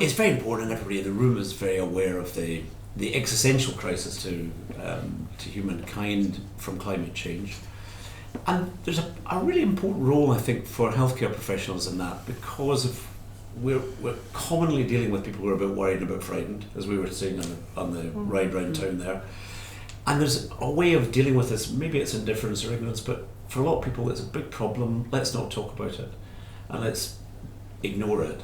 It's very important, and everybody in the room is very aware of the existential crisis to humankind from climate change. And there's a really important role, I think, for healthcare professionals in that, because of we're commonly dealing with people who are a bit worried and a bit frightened, as we were saying on the ride round town there. And there's a way of dealing with this. Maybe it's indifference or ignorance, but for a lot of people it's a big problem. Let's not talk about it, and let's ignore it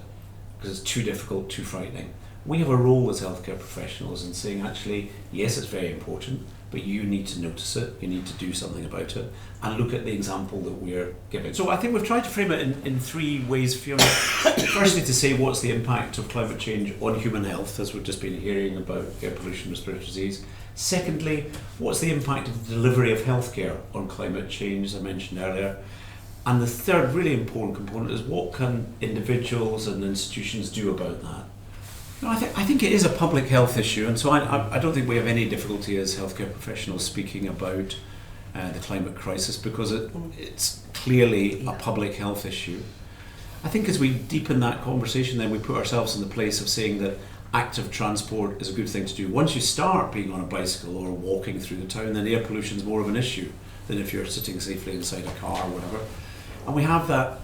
because it's too difficult, too frightening. We have a role as healthcare professionals in saying, actually, yes, it's very important, but you need to notice it, you need to do something about it, and look at the example that we're giving. So I think we've tried to frame it in three ways, Fiona. Firstly, to say what's the impact of climate change on human health, as we've just been hearing about air pollution, respiratory disease. Secondly, what's the impact of the delivery of healthcare on climate change, as I mentioned earlier. And the third really important component is what can individuals and institutions do about that. No, I think it is a public health issue, and so I don't think we have any difficulty as healthcare professionals speaking about the climate crisis, because it's clearly a public health issue. I think as we deepen that conversation, then we put ourselves in the place of saying that active transport is a good thing to do. Once you start being on a bicycle or walking through the town, then air pollution is more of an issue than if you're sitting safely inside a car or whatever. And we have that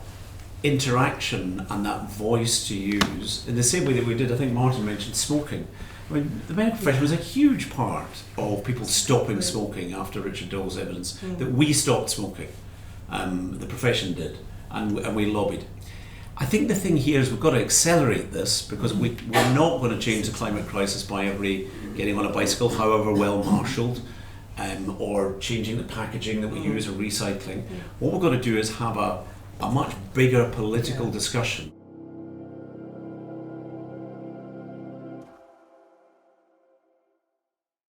interaction and that voice to use in the same way that we did. I think Martin mentioned smoking. I mean, the medical profession was a huge part of people stopping smoking after Richard Dole's evidence that we stopped smoking. The profession did, and we lobbied. I think the thing here is we've got to accelerate this, because we're not going to change the climate crisis by everybody getting on a bicycle, however well marshalled, or changing the packaging that we use or recycling. What we've got to do is have a much bigger political discussion.